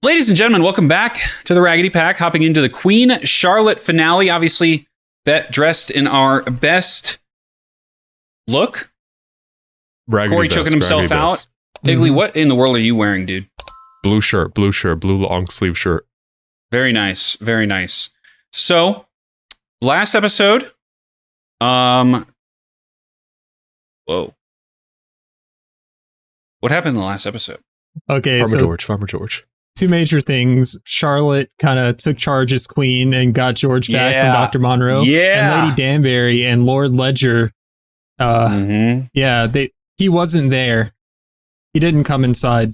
Ladies and gentlemen, welcome back to the Raggedy Pack, hopping into the Queen Charlotte finale. Obviously, dressed in our best look. Raggedy Corey best, choking himself out. best. Igley, what in the world are you wearing, dude? Blue long sleeve shirt. Very nice, very nice. So, last episode, whoa. What happened in the last episode? Okay, Farmer George. Two major things. Charlotte kind of took charge as queen and got George back from Dr. Monroe. Yeah. And Lady Danbury and Lord Ledger. He wasn't there. He didn't come inside.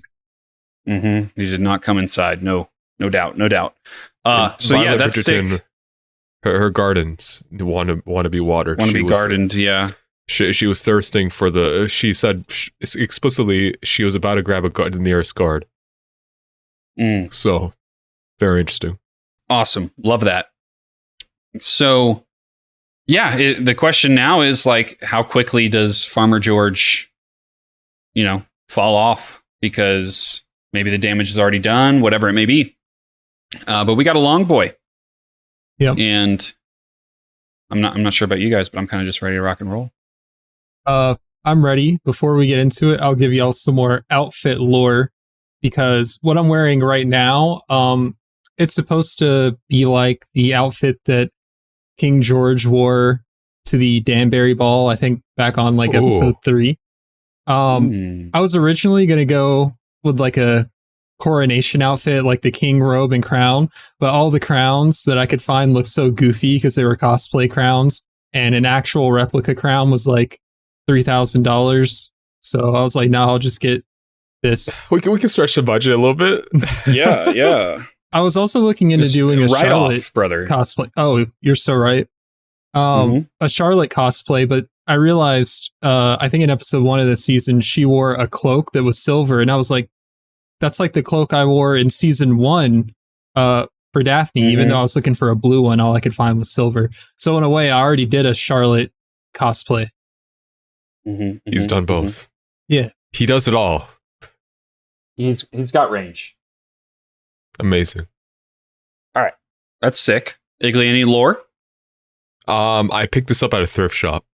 He did not come inside. No doubt. So yeah, that's Bridgerton, sick. Her gardens want to be watered. Want to be gardened, yeah. She was thirsting for the. She said explicitly she was about to grab the nearest guard. So, very interesting. Awesome. Love that. So, yeah, the question now is like, how quickly does Farmer George, fall off? Because maybe the damage is already done, whatever it may be. But we got a long boy. Yep. And I'm not sure about you guys, but I'm kind of just ready to rock and roll. I'm ready. Before we get into it, I'll give you all some more outfit lore. Because what I'm wearing right now, it's supposed to be like the outfit that King George wore to the Danbury Ball, I think back on like episode 3. I was originally going to go with like a coronation outfit, like the king robe and crown, but all the crowns that I could find looked so goofy because they were cosplay crowns, and an actual replica crown was like $3,000. So I was like, no, I'll just get this. We can stretch the budget a little bit. Yeah. I was also looking into doing a Charlotte brother cosplay. Oh, you're so right. A Charlotte cosplay, but I realized, I think in episode 1 of the season, she wore a cloak that was silver, and I was like, that's like the cloak I wore in season 1 for Daphne, even though I was looking for a blue one, all I could find was silver. So in a way, I already did a Charlotte cosplay. He's done both. Yeah. He does it all. He's got range. Amazing. All right. That's sick. Igley, any lore? I picked this up at a thrift shop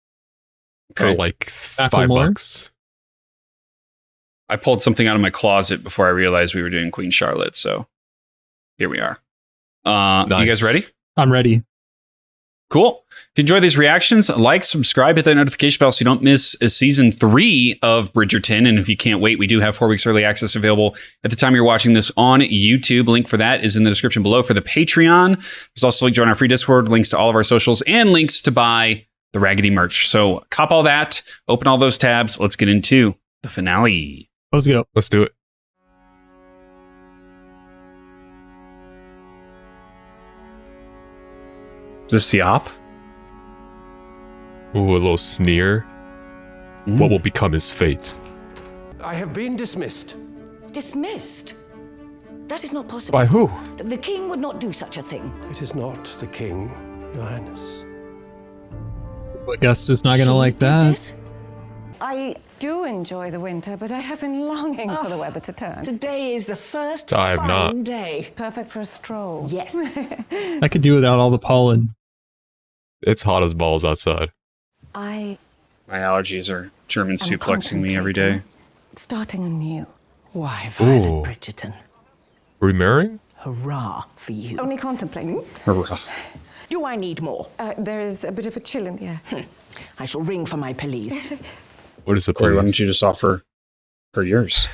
for like $5. I pulled something out of my closet before I realized we were doing Queen Charlotte, so here we are. Nice. You guys ready? I'm ready. Cool. If you enjoy these reactions, like, subscribe, hit that notification bell so you don't miss season 3 of Bridgerton. And if you can't wait, we do have 4 weeks early access available at the time you're watching this on YouTube. Link for that is in the description below for the Patreon. There's also a link to join our free Discord, links to all of our socials, and links to buy the Raggedy merch. So cop all that, open all those tabs. Let's get into the finale. Let's go. Let's do it. Is this the op? Ooh, a little sneer. What will become his fate? I have been dismissed. Dismissed? That is not possible. By who? The king would not do such a thing. It is not the king, Your Highness. Augusta's not going to like that. Yes? I do enjoy the winter, but I have been longing for the weather to turn. Today is the first I have fine not. day. Perfect for a stroll. Yes. I could do without all the pollen. It's hot as balls outside. I My allergies are German am suplexing me every day. contemplating starting anew. Why, Violet Ooh. Bridgerton? Are we marrying? Hurrah for you. Only contemplating. Hurrah. Do I need more? There is a bit of a chill in the air. I shall ring for my police. What is the Corey, why police? don't you just offer her yours?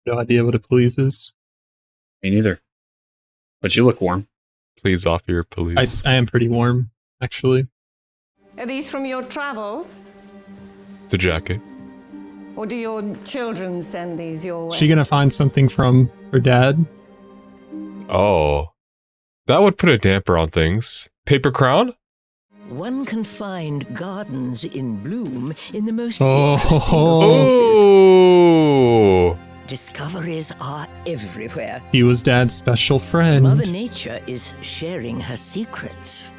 No idea what a police is. Me neither. But you look warm. Please offer your police. I am pretty warm, actually. Are these from your travels? It's a jacket. Or do your children send these your way? Is she going to find something from her dad? Oh. That would put a damper on things. Paper crown? One can find gardens in bloom in the most Oh. interesting places. Oh. Discoveries are everywhere. He was Dad's special friend. Mother Nature is sharing her secrets.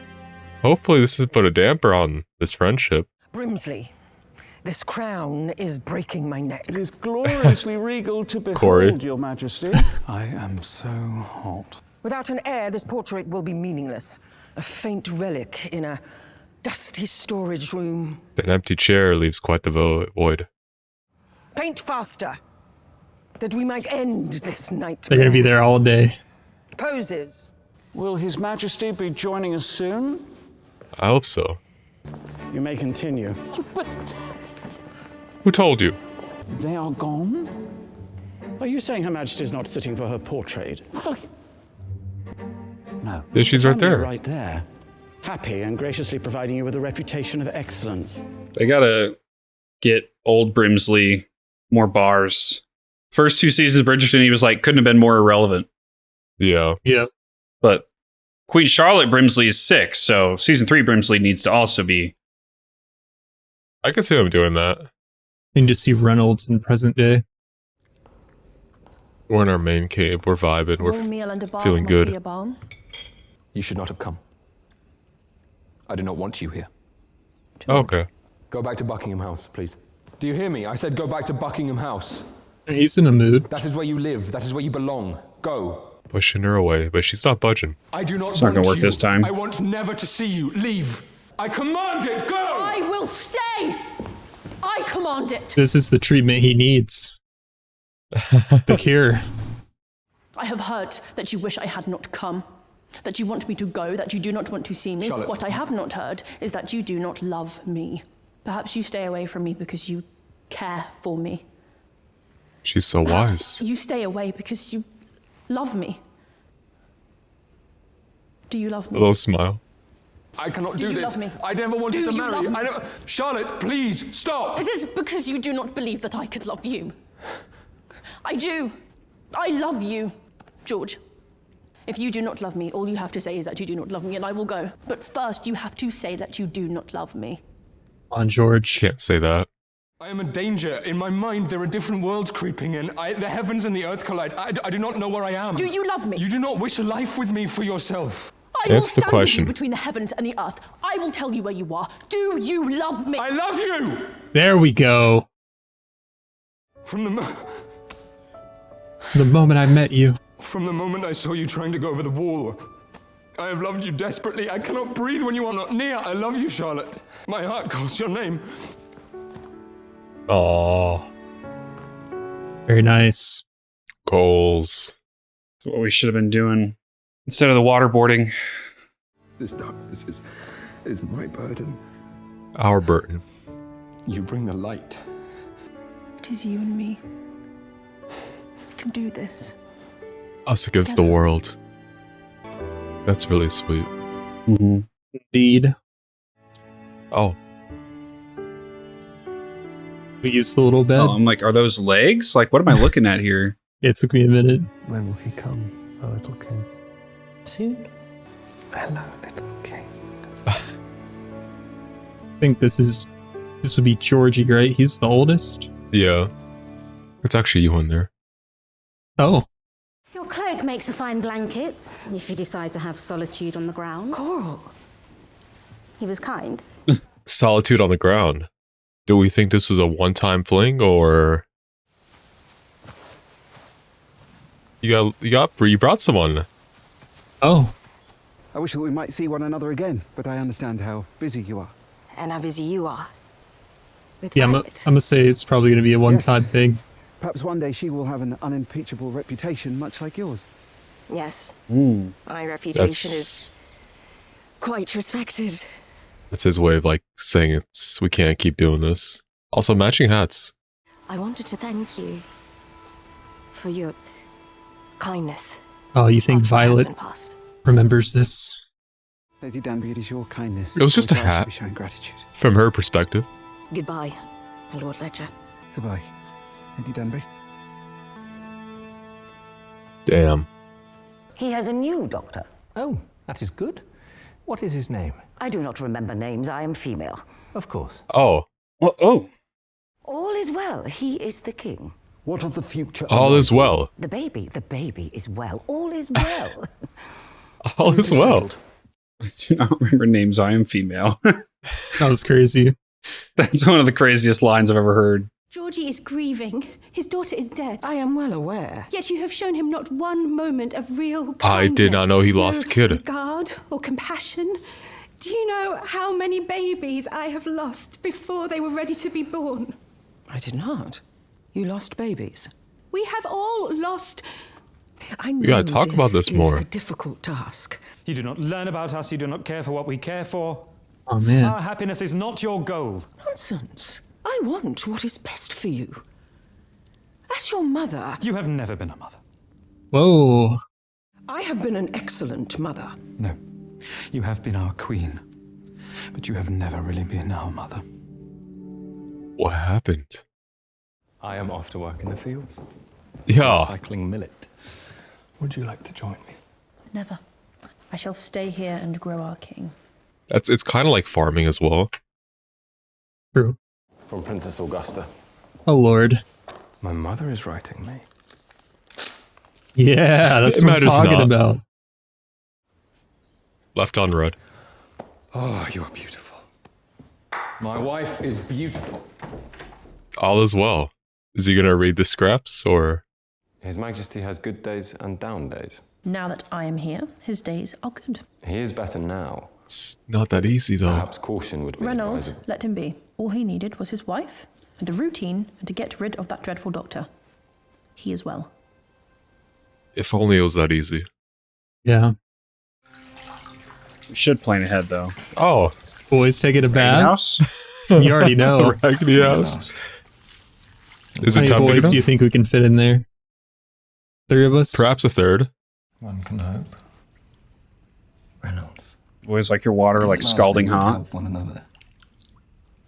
Hopefully this has put a damper on this friendship. Brimsley, This crown is breaking my neck. It is gloriously regal to behold, Corey. Your Majesty. I am so hot. Without an heir, this portrait will be meaningless. A faint relic in a dusty storage room. An empty chair leaves quite the void. Paint faster, that we might end this night. They're going to be there all day. Poses. Will His Majesty be joining us soon? I hope so. You may continue. But Who told you? they are gone? Are you saying Her Majesty's not sitting for her portrait? No. Yeah, she's right Family there. Right there. Happy and graciously providing you with a reputation of excellence. They gotta get old Brimsley more bars. First 2 seasons of Bridgerton, he was like, couldn't have been more irrelevant. Yeah. Yeah. But Queen Charlotte Brimsley is 6, so season 3 Brimsley needs to also be. I can see him doing that. And just see Reynolds in present day. We're in our main cave. We're vibing. We're feeling good. You should not have come. I do not want you here. Okay. Go back to Buckingham House, please. Do you hear me? I said go back to Buckingham House. He's in a mood. That is where you live. That is where you belong. Go. Pushing her away, but she's not budging. I do not It's not gonna work this time. I want never to see you. Leave. I command it. Go! I will stay! I command it! This is the treatment he needs. The cure. I have heard that you wish I had not come, that you want me to go, that you do not want to see me. Charlotte. What I have not heard is that you do not love me. Perhaps you stay away from me because you care for me. She's so Perhaps wise. you stay away because you love me. Do you love A me? little smile. I cannot Do do you this. love me? I never wanted Do to you marry. love me? I never. Charlotte, please stop. Is it because you do not believe that I could love you? I do. I love you, George. If you do not love me, all you have to say is that you do not love me, and I will go. But first, you have to say that you do not love me. On George. Can't say that. I am in danger. In my mind, there are different worlds creeping in. The heavens and the earth collide. I do not know where I am. Do you love me? You do not wish a life with me for yourself. I will Answer the stand question. with you between the heavens and the earth. I will tell you where you are. Do you love me? I love you. There we go. From The moment I met you. the moment I saw you trying to go over the wall, I have loved you desperately. I cannot breathe when you are not near. I love you, Charlotte. My heart calls your name. Aww. Very nice. Goals. That's what we should have been doing instead of the waterboarding. This darkness is my burden. Our burden. You bring the light. It is you and me. We can do this. Us against the world. That's really sweet. Mm-hmm. Indeed. Oh. We used the little bed. Oh, I'm like, are those legs? Like, what am I looking at here? It took me a minute. When will he come, our little king? Soon. Hello, little king. I think this would be Georgie, right? He's the oldest. Yeah. It's actually you in there. Oh. Your cloak makes a fine blanket, if you decide to have solitude on the ground. Coral. He was kind. Solitude on the ground. Do we think this was a one-time fling, or you brought someone? Oh. I wish that we might see one another again, but I understand how busy you are. And how busy you are. With Yeah, I'm gonna say it's probably gonna be a one-time thing. Perhaps one day she will have an unimpeachable reputation, much like yours. Yes. Mm. My reputation is That's quite respected. his way of like saying we can't keep doing this. Also, matching hats. I wanted to thank you for your kindness. Oh, you think after my Violet husband passed. remembers this? Lady Danby, it is your kindness. It was just a for which I should hat. be showing gratitude. From her perspective. Goodbye, Lord Ledger. Goodbye, Lady Danby. Damn. He has a new doctor. Oh, that is good. What is his name? I do not remember names. I am female. Of course. Oh. Oh. All is well. He is the king. What of the future? All is well. The baby is well. All is well. All is well. I do not remember names. I am female. That was crazy. That's one of the craziest lines I've ever heard. Georgie is grieving. His daughter is dead. I am well aware. Yet you have shown him not one moment of real kindness. I did not know he lost a kid. Regard or compassion. Do you know how many babies I have lost before they were ready to be born? I did not. You lost babies. We have all lost. I know We gotta talk about this more. Is a difficult task. You do not learn about us, you do not care for what we care for. Oh, man. Our happiness is not your goal. Nonsense. I want what is best for you. As your mother... You have never been a mother. Whoa. I have been an excellent mother. No. You have been our queen. But you have never really been our mother. What happened? I am off to work in the fields. Yeah. Cycling millet. Would you like to join me? Never. I shall stay here and grow our king. It's kind of like farming as well. True. From Princess Augusta. Oh, Lord. My mother is writing me. Yeah, that's It what I'm matters talking not. about. Left on red. Oh, you are beautiful. My wife is beautiful. All is well. Is he gonna read the scraps or? His Majesty has good days and down days. Now that I am here, his days are good. He is better now. It's not that easy though. Perhaps caution would be Reynolds, advisable. let him be. All he needed was his wife and a routine and to get rid of that dreadful doctor. He is well. If only it was that easy. Yeah. You should plan ahead, though. Oh. Boys taking a bath. House? You already know. Raggedy house. Is How it many time boys to do you think we can fit in there? 3 of us? Perhaps a third. One can hope. Reynolds. Boys like your water, like scalding hot. Have one another.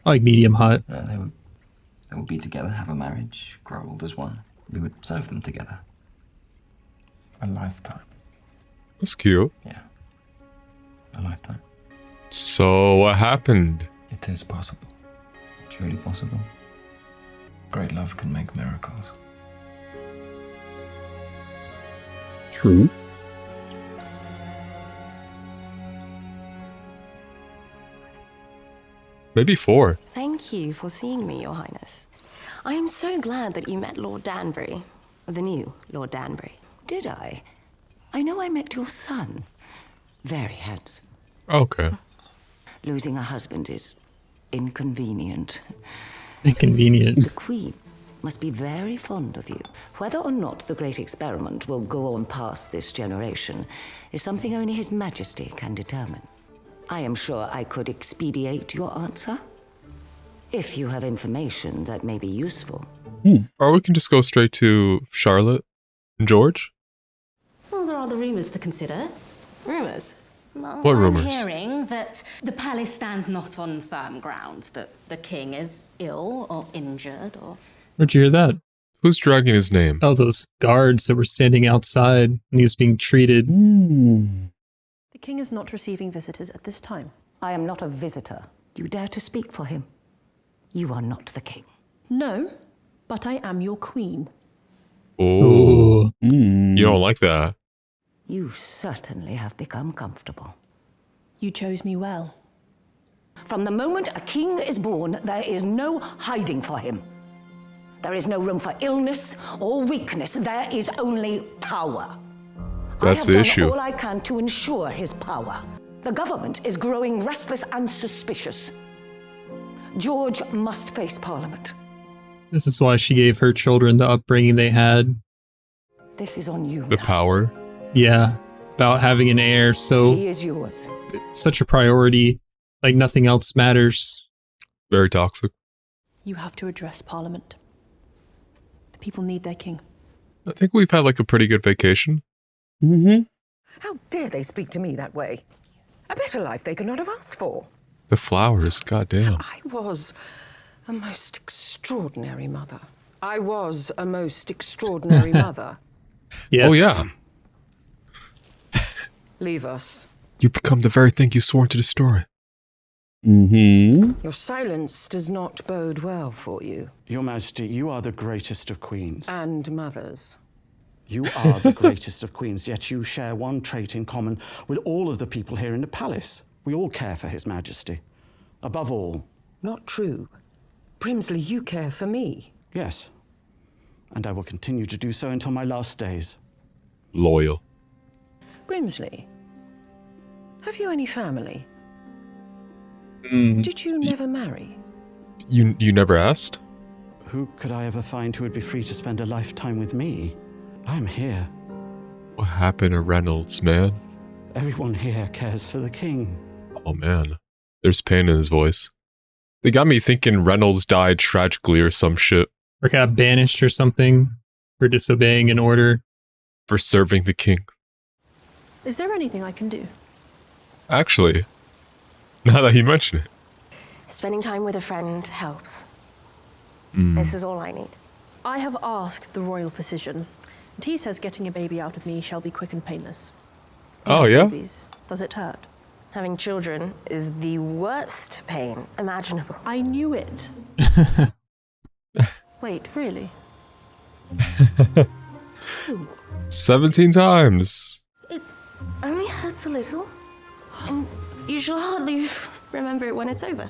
I like medium hot. They would be together, have a marriage, grow old as one. We would serve them together. A lifetime. That's cute. Yeah. A lifetime. So what happened? It is possible. Truly possible. Great love can make miracles. True. Maybe 4. Thank you for seeing me, Your Highness. I am so glad that you met Lord Danbury, the new Lord Danbury. Did I? I know I met your son. Very handsome. Okay. Losing a husband is inconvenient. Inconvenient. The Queen must be very fond of you. Whether or not the great experiment will go on past this generation is something only His Majesty can determine. I am sure I could expedite your answer, if you have information that may be useful. Or we can just go straight to Charlotte and George. Well, there are the rumours to consider. Rumors? Well, What I'm rumours? hearing that the palace stands not on firm ground, that the king is ill or injured or... Where'd you hear that? Who's dragging his name? Oh, those guards that were standing outside when he was being treated. The king is not receiving visitors at this time. I am not a visitor. You dare to speak for him? You are not the king. No, but I am your queen. Oh. You don't like that. You certainly have become comfortable. You chose me well. From the moment a king is born, there is no hiding for him. There is no room for illness or weakness. There is only power. That's the I have issue. done all I can to ensure his power. The government is growing restless and suspicious. George must face Parliament. This is why she gave her children the upbringing they had. This is on you. The power. Yeah, about having an heir, so He is yours. it's such a priority, like nothing else matters. Very toxic. You have to address Parliament. The people need their king. I think we've had like a pretty good vacation. How dare they speak to me that way? A better life they could not have asked for. The flowers, goddamn. I was a most extraordinary mother. I was a most extraordinary mother. Yes. Oh yeah. Leave us. You've become the very thing you swore to destroy. Your silence does not bode well for you. Your Majesty, you are the greatest of queens. And mothers. You are the greatest of queens, yet you share one trait in common with all of the people here in the palace. We all care for His Majesty. Above all, Not true. Brimsley, you care for me. Yes. And I will continue to do so until my last days. Loyal. Brimsley, have you any family? Mm, Did you never marry? You never asked? Who could I ever find who would be free to spend a lifetime with me? I am here. What happened to Reynolds, man? Everyone here cares for the king. Oh man. There's pain in his voice. They got me thinking Reynolds died tragically or some shit. Or got banished or something for disobeying an order. For serving the king. Is there anything I can do? Actually, now that you mention it. Spending time with a friend helps. Mm. This is all I need. I have asked the royal physician, and he says getting a baby out of me shall be quick and painless. Oh, yeah? Babies. Does it hurt? Having children is the worst pain imaginable. I knew it. Wait, really? 17 times. It only hurts a little, and you shall hardly remember it when it's over.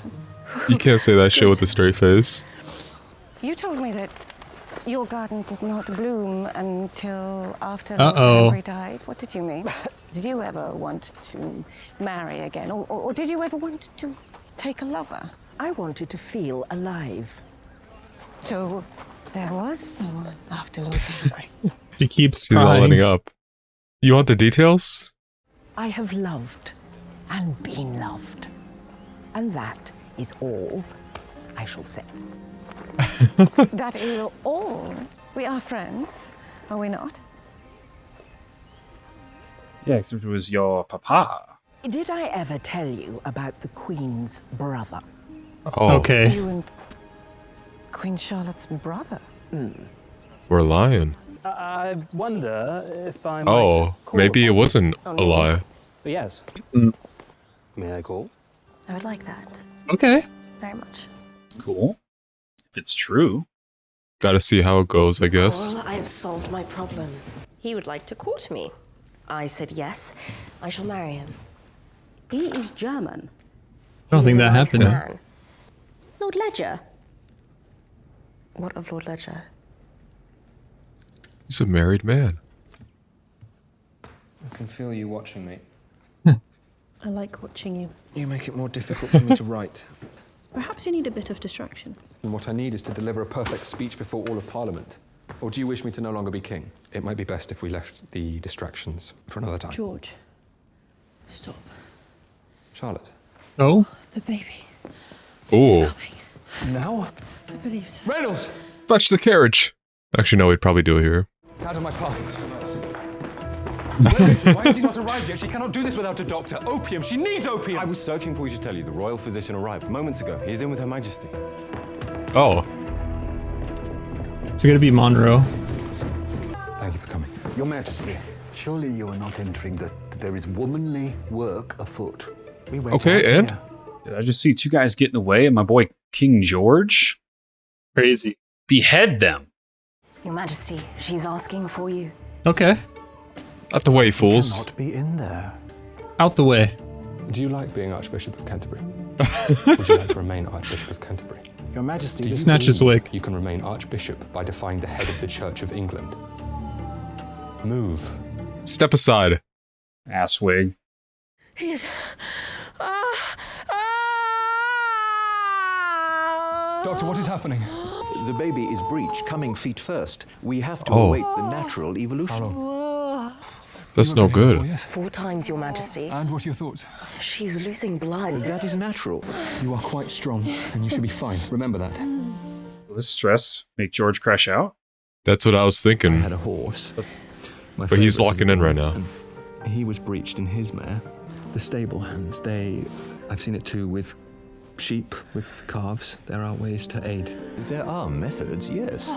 You can't say that shit with a straight face. You told me that your garden did not bloom until after Uh-oh. Henry died. What did you mean? Did you ever want to marry again? Or did you ever want to take a lover? I wanted to feel alive. So there was someone after Lord Danbury. She keeps She's all crying. letting up. You want the details? I have loved and been loved. And that is all I shall say. That is all. We are friends, are we not? Yeah, except it was your papa. Did I ever tell you about the Queen's brother? Oh. Okay. You and Queen Charlotte's brother. We're lying. I wonder if I might Oh, call maybe it upon- wasn't a lie. Yes. May I call? I would like that Okay. very much. Cool. If it's true. Gotta see how it goes, I guess. Well, I have solved my problem. He would like to court me. I said yes. I shall marry him. He is German. I don't think that Nice happened. man. Lord Ledger. What of Lord Ledger? He's a married man. I can feel you watching me. I like watching you. You make it more difficult for me to write. Perhaps you need a bit of distraction. And what I need is to deliver a perfect speech before all of Parliament. Or do you wish me to no longer be king? It might be best if we left the distractions for another time. George, stop. Charlotte. Oh? The baby. Oh. Now? I believe so. Reynolds! Fetch the carriage. Actually, no, we'd probably do it here. Out of my path. Why has he not arrived yet? She cannot do this without a doctor. Opium. She needs opium. I was searching for you to tell you. The royal physician arrived moments ago. He is in with Her Majesty. Oh. It's gonna be Monroe. Thank you for coming. Your Majesty, surely you are not entering that there is womanly work afoot. We went Okay, out and? here. Did I just see two guys get in the way of my boy King George? Crazy. Behead them. Your Majesty, she's asking for you. Okay. Out the way, fools. Cannot be in there. Out the way. Do you like being Archbishop of Canterbury? Would you like to remain Archbishop of Canterbury? Your Majesty, Do you Snatch his believe wig. You can remain Archbishop by defying the head of the Church of England. Move. Step aside. Ass wig. He is. Doctor, what is happening? The baby is breech, coming feet first. We have to Oh. await the natural evolution. That's no good. 4 times, Your Majesty. And what are your thoughts? She's losing blood. That is natural. You are quite strong, and you should be fine. Remember that. Will this stress make George crash out? That's what I was I thinking. had a horse. But he's locking in right now. And he was breeched in his mare. The stable hands, I've seen it too with sheep, with calves. There are ways to aid. There are methods, yes.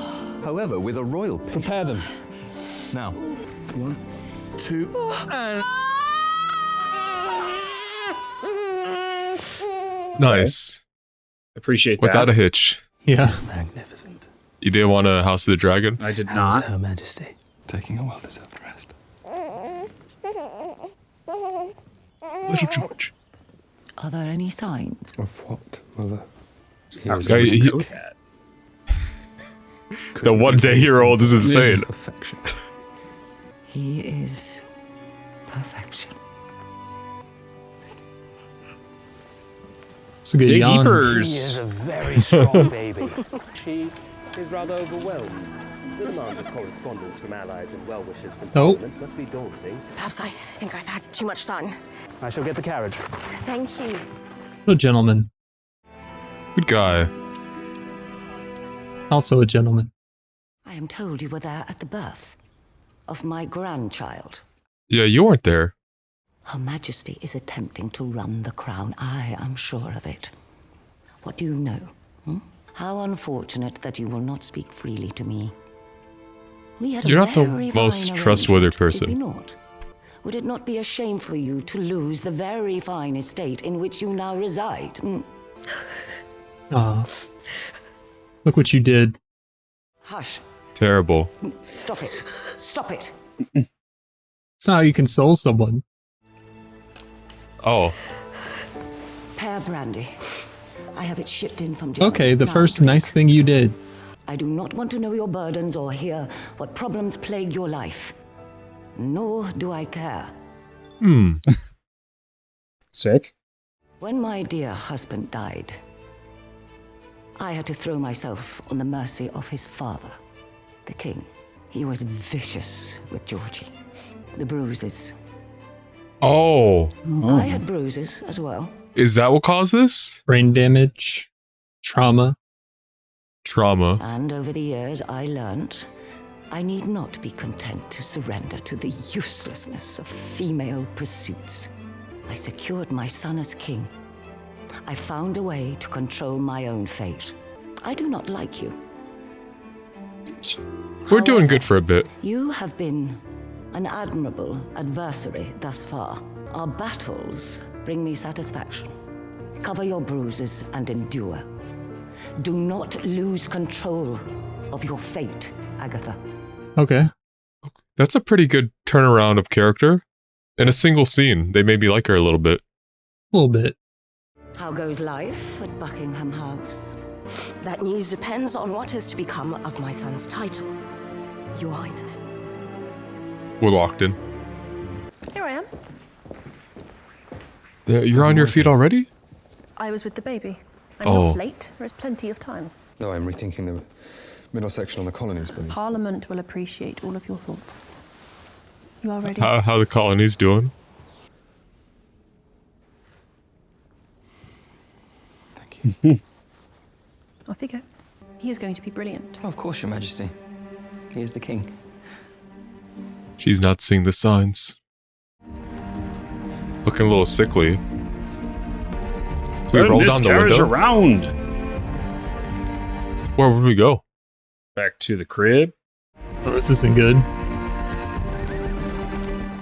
However, with a royal patient... Prepare them. Now. 1, 2, and... Nice. Appreciate that. Without a hitch. Yeah. Magnificent. You didn't want a House of the Dragon? I did How is not. Her Majesty taking a well-deserved rest. Little George. Are there any signs? Of what, Mother? The 1-day-year-old is insane. Perfection. He is perfection. It's a good yawn. He is a very strong baby. She is rather overwhelmed. The demand of correspondence from allies and well-wishers from Parliament must be daunting. Perhaps I think I've had too much sun. I shall get the carriage. Thank you. A gentleman. Good guy. Also a gentleman. I am told you were there at the birth of my grandchild. Yeah, you weren't there. Her Majesty is attempting to run the crown. I am sure of it. What do you know? How unfortunate that you will not speak freely to me. We had You're a not the very most fine trustworthy arrangement, person. did we not? Would it not be a shame for you to lose the very fine estate in which you now reside? Ah, look what you did. Hush. Terrible. Stop it. Stop it. It's not how you console someone. Oh. Pear brandy. I have it shipped in from Germany. Okay, the Now first drink. nice thing you did. I do not want to know your burdens or hear what problems plague your life. Nor do I care. Sick? When my dear husband died, I had to throw myself on the mercy of his father, the king. He was vicious with Georgie. The bruises. Oh. I had bruises as well. Is that what caused this? Brain damage. Trauma. Trauma. And over the years, I learnt I need not be content to surrender to the uselessness of female pursuits. I secured my son as king. I found a way to control my own fate. I do not like you. We're doing good for a bit. You have been an admirable adversary thus far. Our battles bring me satisfaction. Cover your bruises and endure. Do not lose control of your fate, Agatha. Okay. That's a pretty good turnaround of character. In a single scene, they made me like her a little bit. A little bit. How goes life at Buckingham House? That news depends on what is to become of my son's title, Your Highness. We're locked in. Here I am. You're on your feet already? I was with the baby. I'm Oh. not late. There is plenty of time. No, I'm rethinking the middle section on the colonies, please. Parliament will appreciate all of your thoughts. You are ready? How the colony's doing? Off you go. He is going to be brilliant. Oh, of course, Your Majesty. He is the king. She's not seeing the signs. Looking a little sickly. Can we Turn roll this down the carriage window? around. Where would we go? Back to the crib. Oh, this isn't good.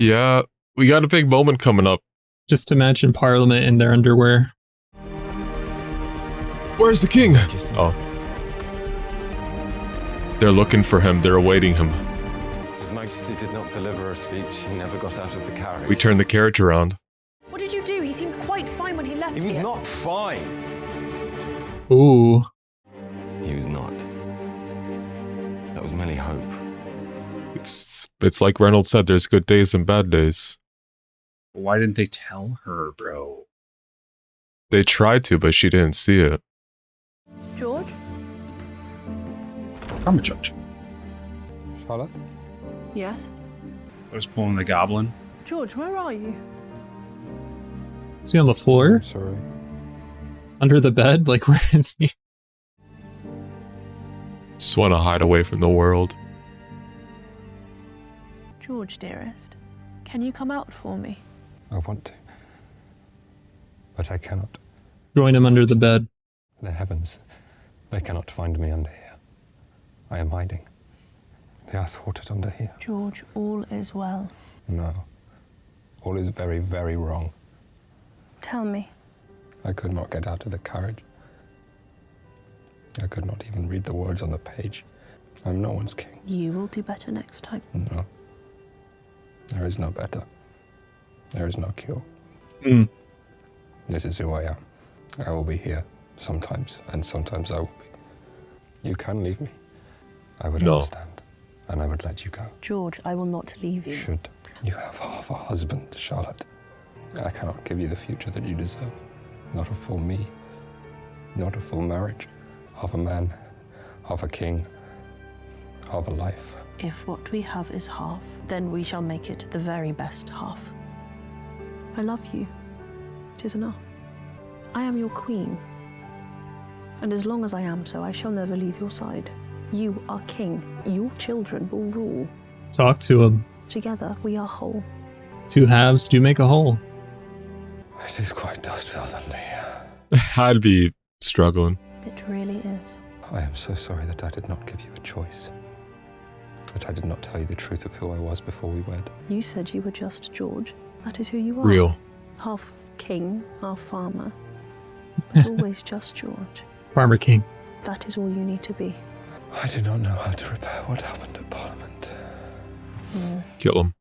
Yeah, we got a big moment coming up. Just imagine Parliament in their underwear. Where's the king? Oh. They're looking for him. They're awaiting him. His Majesty did not deliver a speech. He never got out of the carriage. We turned the carriage around. What did you do? He seemed quite fine when he left He was here. not fine. Ooh. He was not. That was merely hope. It's like Reynolds said, there's good days and bad days. Why didn't they tell her, bro? They tried to, but she didn't see it. George? I'm a judge. Charlotte? Yes? I was pulling the goblin. George, where are you? Is he on the floor? Sorry. Under the bed? Like, where is he? Just want to hide away from the world. George, dearest, can you come out for me? I want to. But I cannot. Join him under the bed. The heavens, they cannot find me under here. I am hiding. They are thwarted under here. George, all is well. No. All is very, very wrong. Tell me. I could not get out of the carriage. I could not even read the words on the page. I'm no one's king. You will do better next time. No. There is no better. There is no cure. Mm. This is who I am. I will be here Sometimes, and sometimes I will be. You can leave me. I would No. understand, and I would let you go. George, I will not leave you. Should you have half a husband, Charlotte, I cannot give you the future that you deserve. Not a full me, not a full marriage, half a man, half a king, half a life. If what we have is half, then we shall make it the very best half. I love you. It is enough. I am your queen. And as long as I am so, I shall never leave your side. You are king. Your children will rule. Talk to him. Together, we are whole. Two halves do make a whole. It is quite dust-filled under here. I'd be struggling. It really is. I am so sorry that I did not give you a choice. That I did not tell you the truth of who I was before we wed. You said you were just George. That is who you are. Real. Half king, half farmer. But always just George. Farmer King. That is all you need to be. I do not know how to repair what happened at Parliament. Kill him.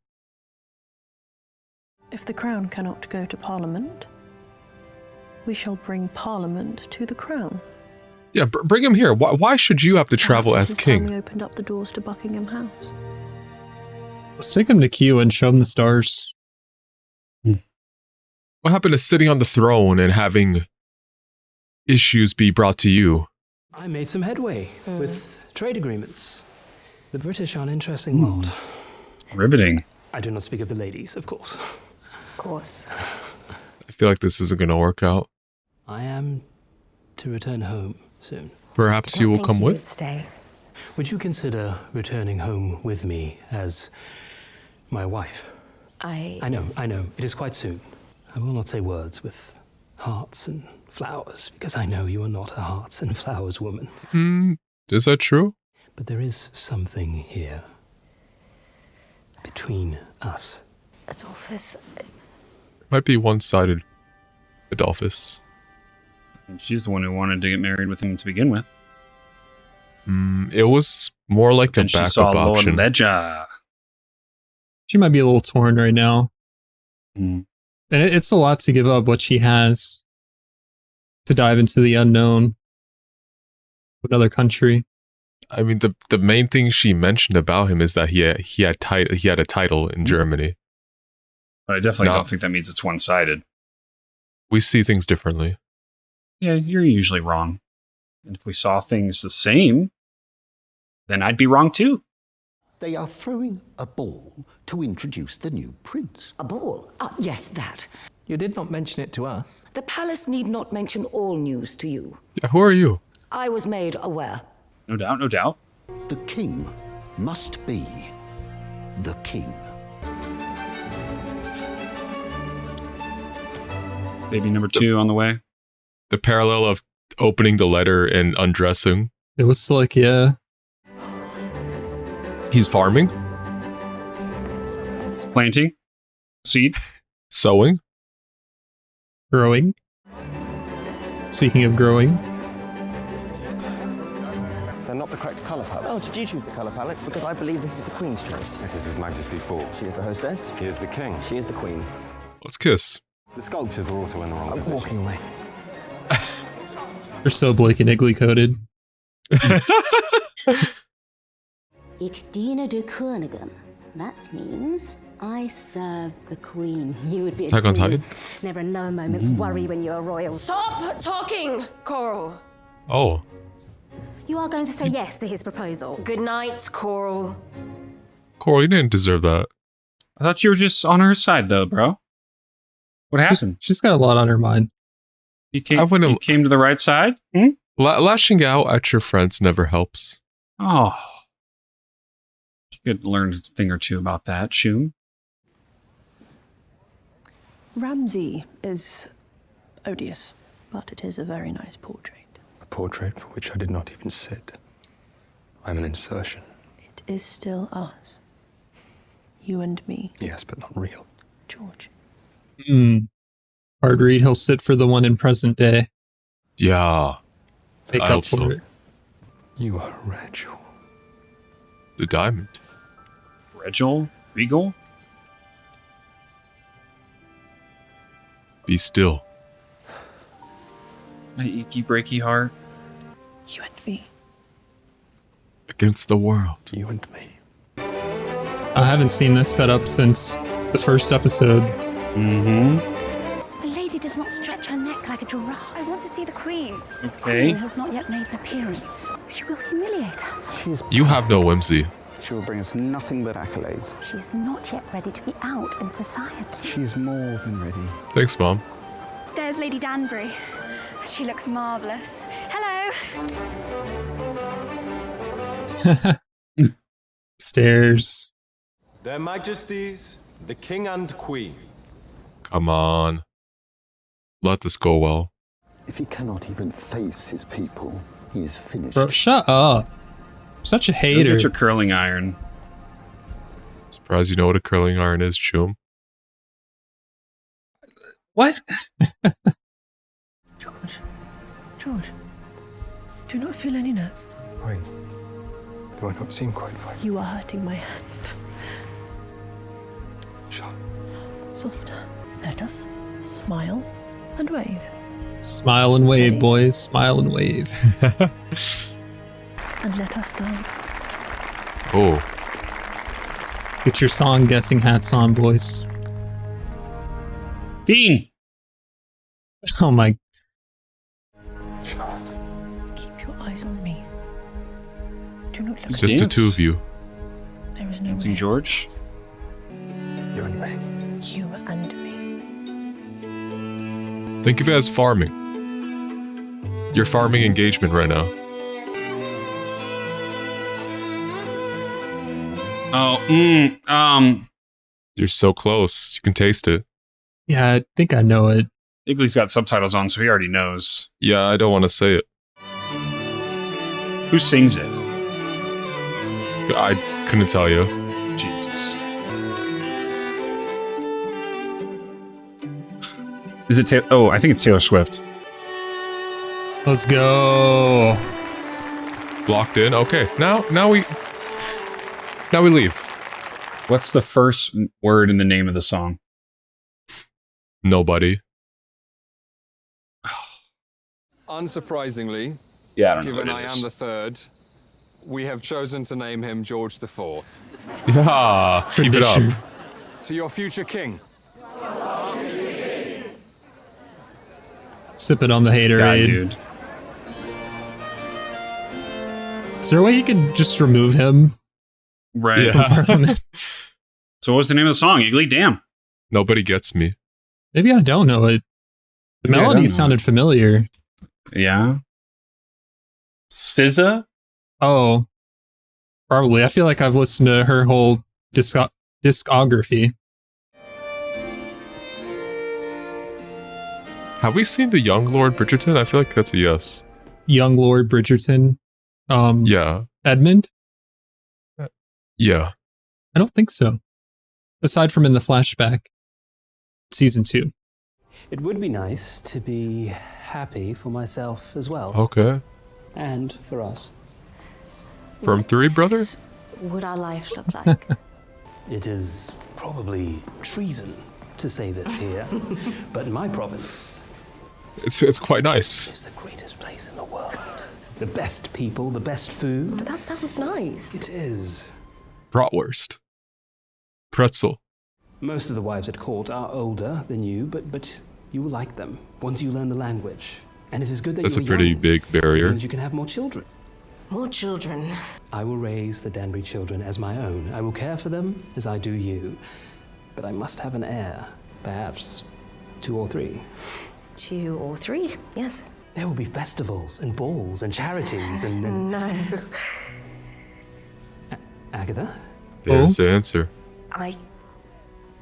If the crown cannot go to Parliament, we shall bring Parliament to the crown. Yeah, bring him here. Why should you have to travel Perhaps as it is time king? we opened up the doors to Buckingham House. Let's take him to Q and show him the stars. What happened to sitting on the throne and having issues be brought to you? I made some headway with trade agreements. The British are an interesting lot. Riveting. I do not speak of the ladies, of course. Of course. I feel like this isn't going to work out. I am to return home soon. Perhaps you will come with? Stay. Would you consider returning home with me as my wife? I know. It is quite soon. I will not say words with hearts and flowers, because I know you are not a hearts and flowers woman. Is that true? But there is something here between us. Adolphus. Might be one-sided. Adolphus. She's the one who wanted to get married with him to begin with. It was more like a And she backup saw Lord option. Ledger. She might be a little torn right now. Mm. And it's a lot to give up what she has to dive into the unknown. Another country. I mean, the main thing she mentioned about him is that he had a title in Germany. But I definitely don't think that means it's one-sided. We see things differently. Yeah, you're usually wrong. And if we saw things the same, then I'd be wrong too. They are throwing a ball to introduce the new prince. A ball? Yes, that. You did not mention it to us. The palace need not mention all news to you. Yeah, who are you? I was made aware. No doubt, no doubt. The king must be the king. Baby number 2 on the way. The parallel of opening the letter and undressing. It was slick, yeah. He's farming. Planting. Seed. Sowing. Growing. Speaking of growing. They're not the correct colour palette. Oh, did you choose the colour palette? Because I believe this is the Queen's choice. It is His Majesty's ball. She is the hostess. He is the king. She is the Queen. Let's kiss. The sculptures are also in the wrong I'm position. walking away. They're so Blake and Igley coded. Ich diene der Königin. That means I serve the Queen. You would be a Attack on queen. Titan? Never know a moment's worry when you're royal. Stop talking, Coral. Oh. You are going to say yes to his proposal. Good night, Coral. Coral, you didn't deserve that. I thought you were just on her side, though, bro. What happened? She's got a lot on her mind. You came to the right side? Lashing out at your friends never helps. Oh. You could learn a thing or two about that, Shum. Ramsay is odious, but it is a very nice portrait. A portrait for which I did not even sit. I'm an insertion. It is still us. You and me. Yes, but not real. George. Hard read, he'll sit for the one in present day. Yeah. Make I up hope for so. it. You are Rachel. The diamond. Regal? Regal? Be still. My achy breaky heart. You and me. Against the world. You and me. I haven't seen this setup since the first episode. Mm-hmm. A lady does not stretch her neck like a giraffe. I want to see the Queen. Okay. The Queen has not yet made an appearance. She will humiliate us. You have no whimsy. She will bring us nothing but accolades. She is not yet ready to be out in society. She is more than ready. Thanks, Mom. There's Lady Danbury. She looks marvellous. Hello! Stairs. Their Majesties, the King and Queen. Come on. Let this go well. If he cannot even face his people, he is finished. Bro, shut up. Such a Go hater. get your curling iron. Surprised you know what a curling iron is, Chum. What? George, do you not feel any nerves? Wait. Do I not seem quite fine? You are hurting my hand. Charlotte. Softer. Let us smile and wave. Smile and wave, boys. Smile and wave. And let us dance. Oh. Get your song guessing hats on, boys. Fiend! Oh my. Charlotte. Keep your eyes on me. Do not look It's at just me. the two of you. There is no Dancing way. George? You and me. You and me. Think of it as farming. You're farming engagement right now. Oh, You're so close. You can taste it. Yeah, I think I know it. Igley's got subtitles on, so he already knows. Yeah, I don't want to say it. Who sings it? I couldn't tell you. Jesus. Is it Oh, I think it's Taylor Swift. Let's go. Locked in. Okay. Now we leave. What's the first word in the name of the song? Nobody. Unsurprisingly, Yeah, I don't know given what I it is. am the third, we have chosen to name him George IV. Yeah. Keep it up. To your future king. Sipping on the haterade. dude. Is there a way he can just remove him? Right. From Parliament? So what was the name of the song, Igley? Damn. Nobody gets me. Maybe I don't know it. The Maybe I don't melody know sounded familiar. Yeah. SZA? Oh, probably. I feel like I've listened to her whole discography. Have we seen the young Lord Bridgerton? I feel like that's a yes. Young Lord Bridgerton. Yeah. Edmund? Yeah. I don't think so. Aside from in the flashback. Season 2. It would be nice to be happy for myself as well. Okay. And for us. From 3, brother? Would our life look like? It is probably treason to say this here, but in my province, It's quite nice. it's the greatest place in the world. The best people, the best food. That sounds nice. It is. Bratwurst. Pretzel. Most of the wives at court are older than you, but you will like them once you learn the language. And it is good that That's a you are pretty young. big It barrier. means you can have more children. More children. I will raise the Danbury children as my own. I will care for them as I do you. But I must have an heir. Perhaps 2 or 3. 2 or 3, yes. There will be festivals and balls and charities and... No. Agatha? There's the answer. I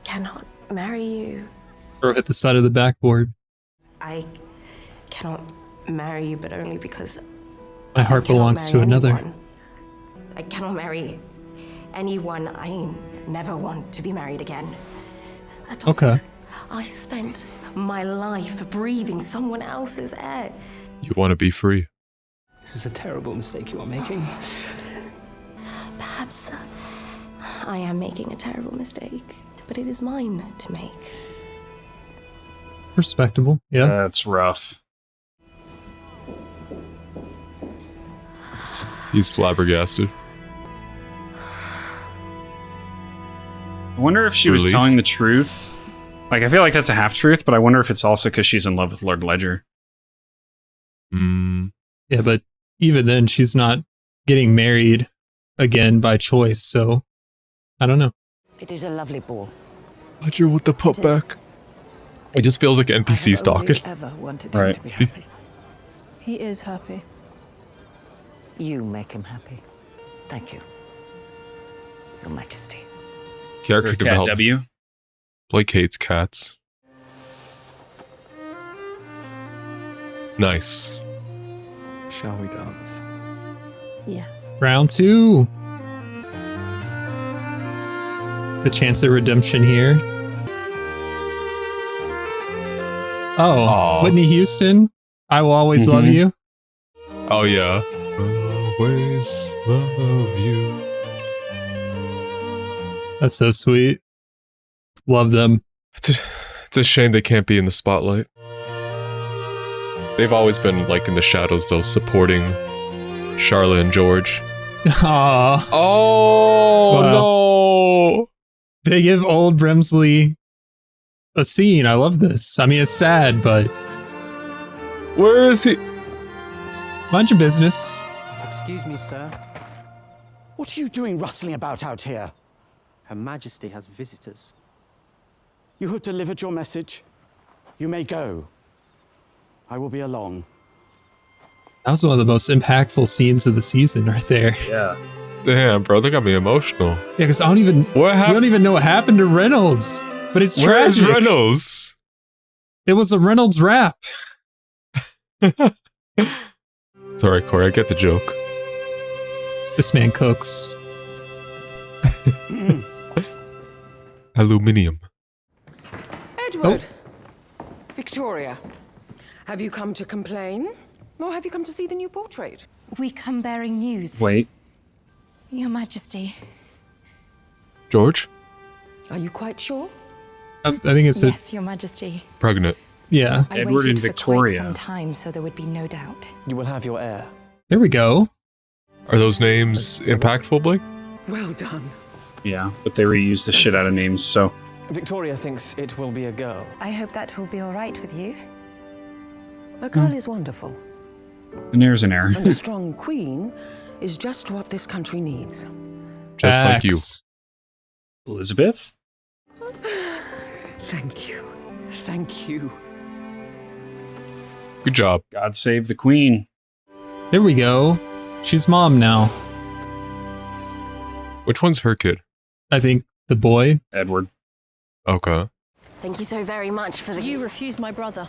cannot marry you. Or at the side of the backboard. I cannot marry you, but only because My heart belongs to another. anyone. I cannot marry anyone. I never want to be married again. Okay. I spent my life breathing someone else's air. You want to be free. This is a terrible mistake you are making. Perhaps I am making a terrible mistake, but it is mine to make. Respectable. Yeah. That's rough. He's flabbergasted. I wonder if she was telling the truth. Like, I feel like that's a half-truth, but I wonder if it's also because she's in love with Lord Ledger. Yeah, but even then, she's not getting married again by choice, so I don't know. It is a lovely ball. Ledger with the putback. It just feels like NPCs talking. Ever wanted him to be happy. He is happy. You make him happy. Thank you, Your Majesty. Character Cat development. W. Blake hates cats. Nice. Shall we dance? Yes. Round 2. The chance of redemption here. Oh, Aw. Whitney Houston, I Will Always Love You. Oh yeah. Always love you. That's so sweet. Love them. It's a shame they can't be in the spotlight. They've always been like in the shadows though, supporting Charlotte and George. Aww. Oh no! They give old Brimsley a scene. I love this. I mean, it's sad, but where is he? Mind your business. Excuse me, sir. What are you doing rustling about out here? Her Majesty has visitors. You have delivered your message. You may go. I will be along. That was one of the most impactful scenes of the season right there. Yeah. Damn, bro, they got me emotional. Yeah, because I don't even we don't even know what happened to Reynolds. But it's tragic. Where's Reynolds? It was a Reynolds rap. It's alright, Corey, I get the joke. This man cooks. Aluminium. Edward! Victoria, have you come to complain? Or have you come to see the new portrait? We come bearing news. Wait. Your Majesty. George? Are you quite sure? I think it's Yes, Your Majesty. Pregnant. Yeah. I Edward waited and for Victoria. quite some time, so there would be no doubt. You will have your heir. There we go. Are those names impactful, Blake? Well done. Yeah, but they reused the shit out of names, so. Victoria thinks it will be a girl. I hope that will be all right with you. A girl is wonderful. And there's an error. And a strong queen is just what this country needs. Just like you. Elizabeth? Thank you. Thank you. Good job. God save the queen. There we go. She's mom now. Which one's her kid? I think the boy. Edward. Okay. Thank you so very much for the... You refused my brother.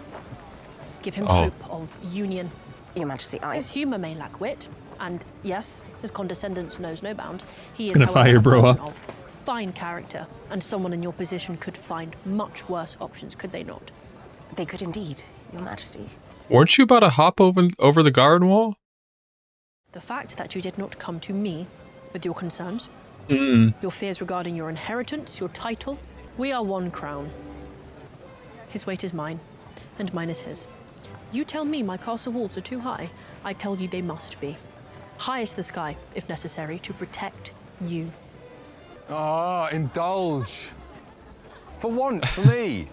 Give him Oh. hope of union. Your Majesty, I... His humour may lack wit, and yes, his condescendence knows no bounds. He It's is, gonna however, fire a bro person up. of fine character, and someone in your position could find much worse options, could they not? They could indeed, Your Majesty. Weren't you about to hop over the garden wall? The fact that you did not come to me with your concerns, your fears regarding your inheritance, your title, we are one crown. His weight is mine, and mine is his. You tell me my castle walls are too high, I tell you they must be. High as the sky, if necessary, to protect you. Ah, indulge. For once, for me.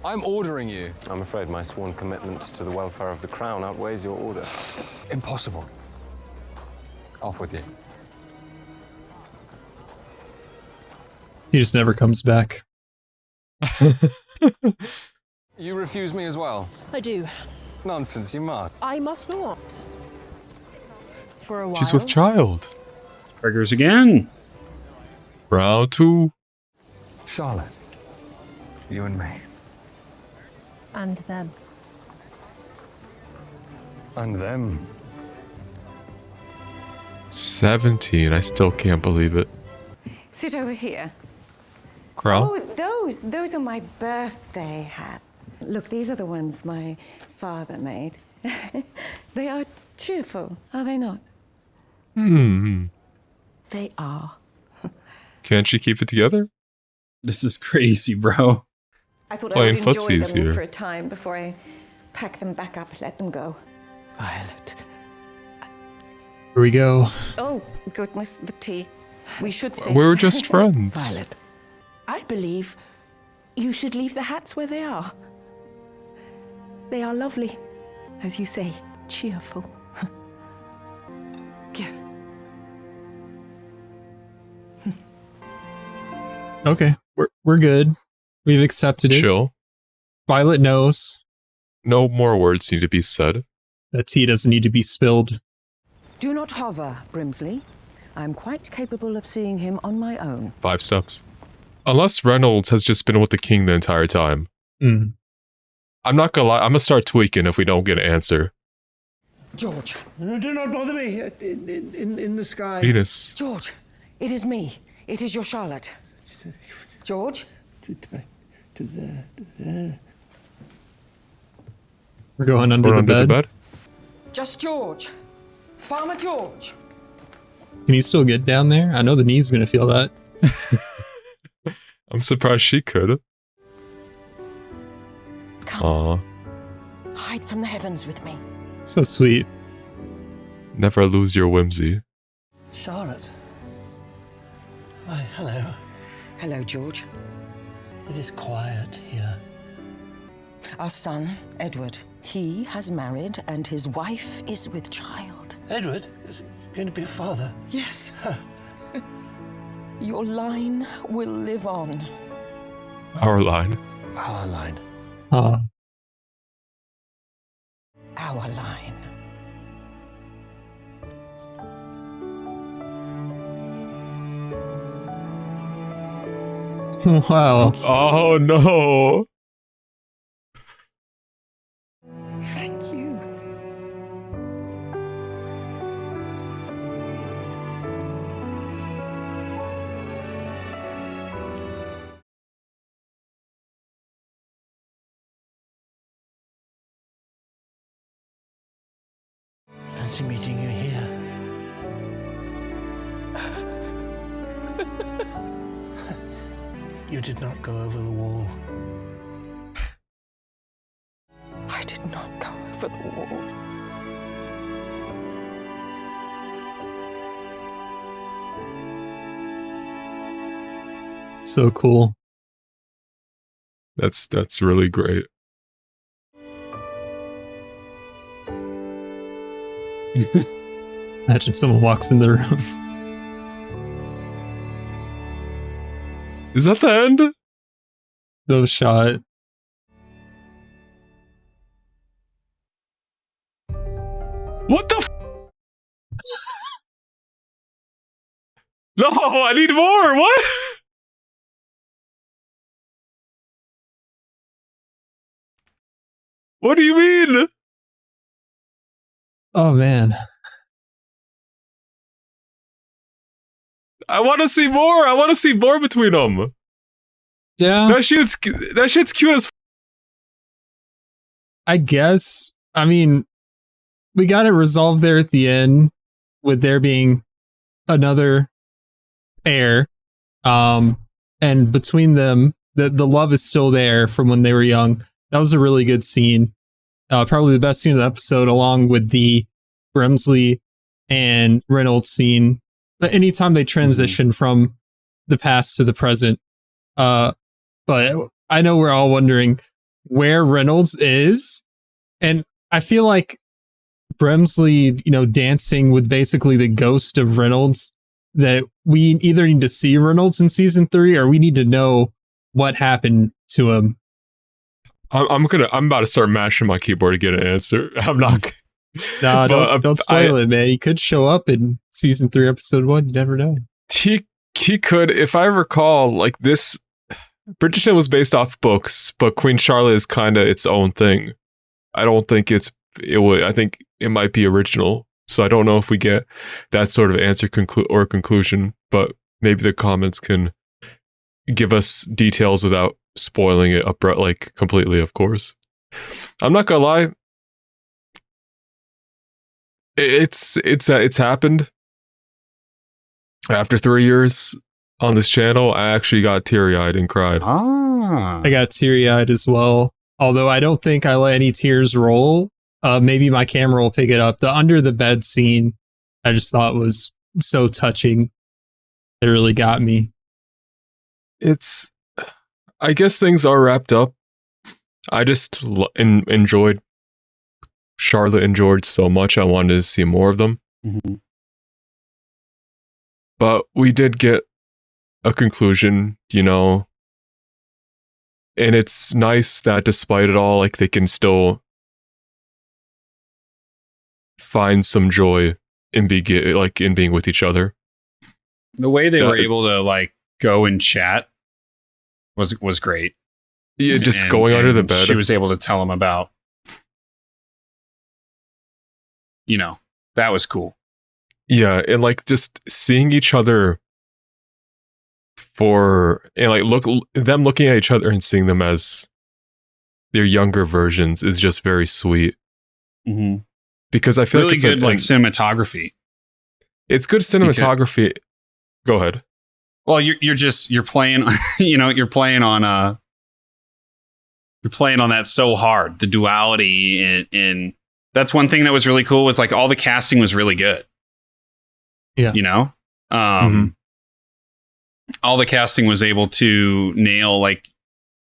I'm ordering you. I'm afraid my sworn commitment to the welfare of the crown outweighs your order. Impossible. Off with you. He just never comes back. You refuse me as well? I do. Nonsense, you must. I must not. For a while. She's with child. Triggers again. Round 2. Charlotte. You and me. And them. And them. 17. I still can't believe it. Sit over here. Crown? Oh, those are my birthday hats. Look, these are the ones my father made. They are cheerful, are they not? They are. Can't she keep it together? This is crazy, bro. I thought Playing I would enjoy footsies them here. for a time before I pack them back up, let them go. Violet. Here we go. Oh, goodness, the tea. We should sit. We were just friends. Violet, I believe you should leave the hats where they are. They are lovely. As you say, cheerful. Yes. Okay, we're good. We've accepted it. Chill. Violet knows. No more words need to be said. That tea doesn't need to be spilled. Do not hover, Brimsley. I'm quite capable of seeing him on my own. 5 steps. Unless Reynolds has just been with the king the entire time. Mm. I'm not gonna lie, I'm gonna start tweaking if we don't get an answer. George. No, do not bother me. In the sky. Venus. George, it is me. It is your Charlotte. George? To there. We're going under the bed. Just George. Farmer George. Can you still get down there? I know the knee's going to feel that. I'm surprised she could. Come. Hide from the heavens with me. So sweet. Never lose your whimsy. Charlotte. Why, hello. Hello, George. It is quiet here. Our son, Edward. He has married and his wife is with child. Edward is going to be a father. Yes. Your line will live on. Our line. Our line. Our line. Wow. Oh no. Thank you. Fancy meeting you here. You did not go over the wall. I did not go over the wall. So cool. That's really great. Imagine someone walks in the room. Is that the end? No shot. What the No, I need more. What? What do you mean? Oh man. I want to see more. I want to see more between them. Yeah. That shit's cute as I guess. I mean, we got it resolved there at the end with there being another heir. And between them, the love is still there from when they were young. That was a really good scene. Probably the best scene of the episode, along with the Brimsley and Reynolds scene. But anytime they transition from the past to the present. But I know we're all wondering where Reynolds is. And I feel like Brimsley, dancing with basically the ghost of Reynolds, that we either need to see Reynolds in season 3 or we need to know what happened to him. I'm about to start mashing my keyboard to get an answer. I'm not. No, don't spoil it, man. He could show up in season 3, episode 1. You never know. He could, if I recall, like this. Bridgerton was based off books, but Queen Charlotte is kind of its own thing. I don't think it would. I think it might be original. So I don't know if we get that sort of answer or conclusion, but maybe the comments can give us details without spoiling it up like completely, of course. I'm not gonna lie. It's happened. After 3 years on this channel, I actually got teary-eyed and cried. I got teary-eyed as well. Although I don't think I let any tears roll. Maybe my camera will pick it up. The under the bed scene I just thought was so touching. It really got me. I guess things are wrapped up. I just enjoyed Charlotte and George so much. I wanted to see more of them. Mm-hmm. But we did get a conclusion, and it's nice that despite it all, like, they can still find some joy in being with each other. The way they were able to like go and chat was great. Yeah, just going under the bed. She was able to tell him about, that was cool. Yeah, and like just seeing each other them looking at each other and seeing them as their younger versions is just very sweet. Mm-hmm. Because I feel really like it's good, like cinematography. It's good cinematography. Go ahead. Well, you're playing, you're playing on that so hard. The duality and that's one thing that was really cool was like all the casting was really good. Yeah. All the casting was able to nail like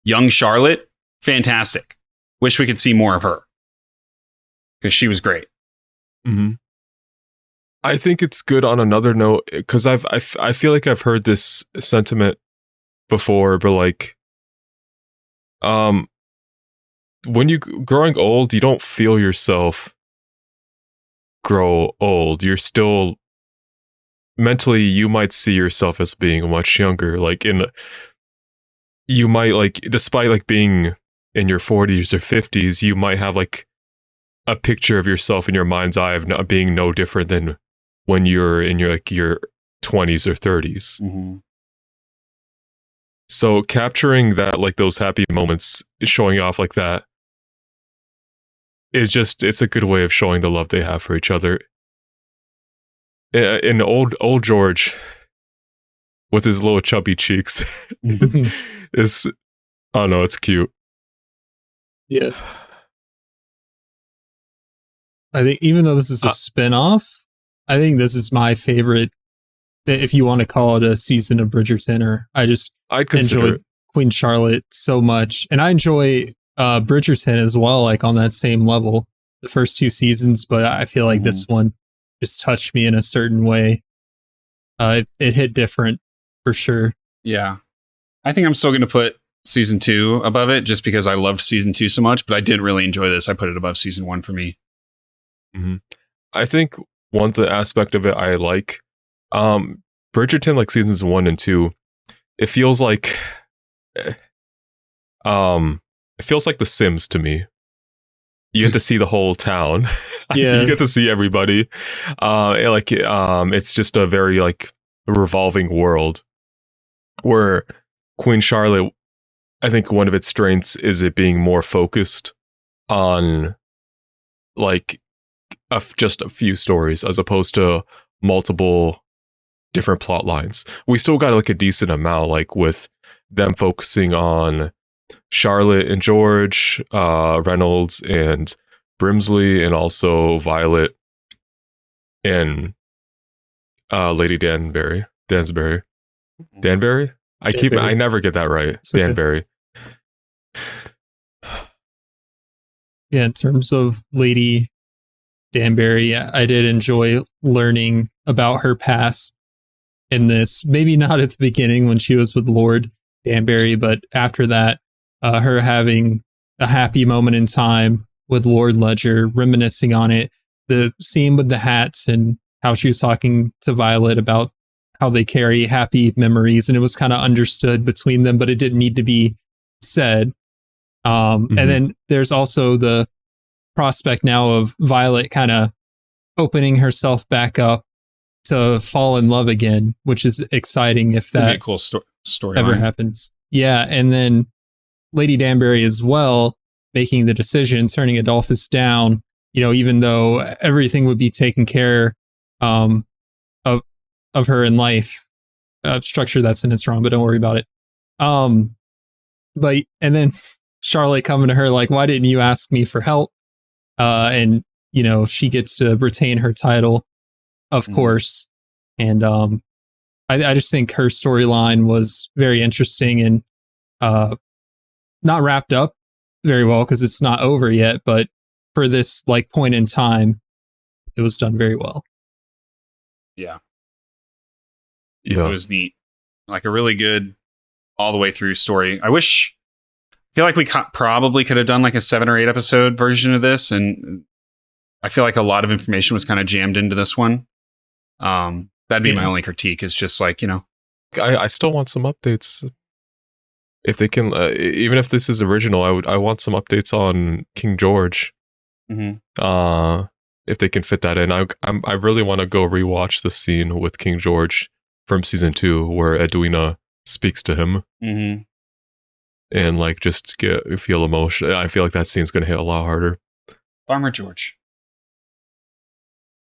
young Charlotte. Fantastic. Wish we could see more of her because she was great. Mm-hmm. I think it's good on another note because I feel like I've heard this sentiment before, but like, when you growing old, you don't feel yourself grow old. You're still mentally, you might see yourself as being much younger. Like you might like, despite like being in your 40s or 50s, you might have like a picture of yourself in your mind's eye of not being no different than when you're in your 20s or 30s. Mm-hmm. So capturing that, like those happy moments, showing off like that is it's a good way of showing the love they have for each other. And old George with his little chubby cheeks is, I don't know, it's cute. Yeah. I think even though this is a spin-off, I think this is my favorite, if you want to call it a season of Bridgerton, or I enjoyed Queen Charlotte so much. And I enjoy Bridgerton as well, like on that same level, the first two seasons, but I feel like this one just touched me in a certain way. It hit different for sure. Yeah. I think I'm still going to put season 2 above it just because I loved season 2 so much, but I did really enjoy this. I put it above season 1 for me. Mm-hmm. I think one aspect of it I like, Bridgerton, like seasons 1 and 2, it feels like The Sims to me. You get to see the whole town. Yeah. You get to see everybody. It's just a very like revolving world where Queen Charlotte, I think one of its strengths is it being more focused on like just a few stories as opposed to multiple different plot lines. We still got like a decent amount, like with them focusing on Charlotte and George, Reynolds and Brimsley, and also Violet and Lady Danbury. I never get that right. It's okay. Danbury. Yeah, in terms of Lady Danbury, I did enjoy learning about her past in this. Maybe not at the beginning when she was with Lord Danbury, but after that, her having a happy moment in time with Lord Ledger, reminiscing on it, the scene with the hats and how she was talking to Violet about how they carry happy memories, and it was kind of understood between them, but it didn't need to be said. And then there's also the prospect now of Violet kind of opening herself back up to fall in love again, which is exciting if that a cool story ever happens. Yeah, and then Lady Danbury as well, making the decision, turning Adolphus down, even though everything would be taken care of her in life. Structure that sentence wrong, but don't worry about it. And then Charlotte coming to her like, why didn't you ask me for help? And she gets to retain her title. of course. And I just think her storyline was very interesting and not wrapped up very well because it's not over yet. But for this like point in time, it was done very well. Yeah. Yeah. It was neat. Like a really good all the way through story. I feel like we probably could have done like a 7 or 8 episode version of this. And I feel like a lot of information was kind of jammed into this one. That'd be my only critique is just like, I still want some updates. If they can, even if this is original, I want some updates on King George. If they can fit that in, I really want to go rewatch the scene with King George from season 2 where Edwina speaks to him, and like just feel emotion. I feel like that scene's gonna hit a lot harder. Farmer George.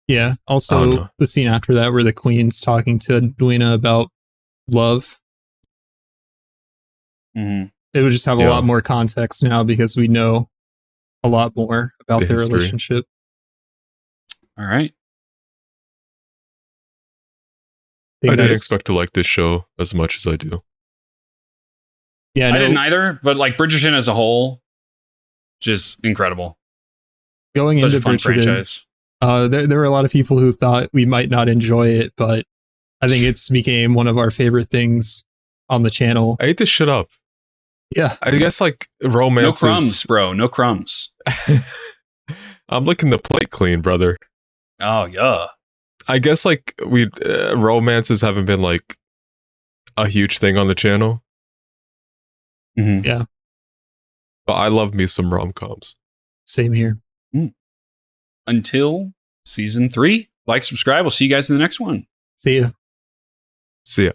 Yeah. Also, the scene after that where the Queen's talking to Edwina about love. It would just have a lot more context now because we know a lot more about their relationship. All right. I didn't expect to like this show as much as I do. Yeah, I didn't either, but like Bridgerton as a whole, just incredible. Going Such into a fun Bridgerton, franchise. There were a lot of people who thought we might not enjoy it, but I think it's became one of our favorite things on the channel. I ate this shit up. Yeah. I guess like romance. No crumbs, bro. No crumbs. I'm licking the plate clean, brother. Oh, yeah. I guess like romances haven't been like a huge thing on the channel. Yeah. But I love me some rom-coms. Same here. Until season 3, like, subscribe. We'll see you guys in the next one. See ya. See ya.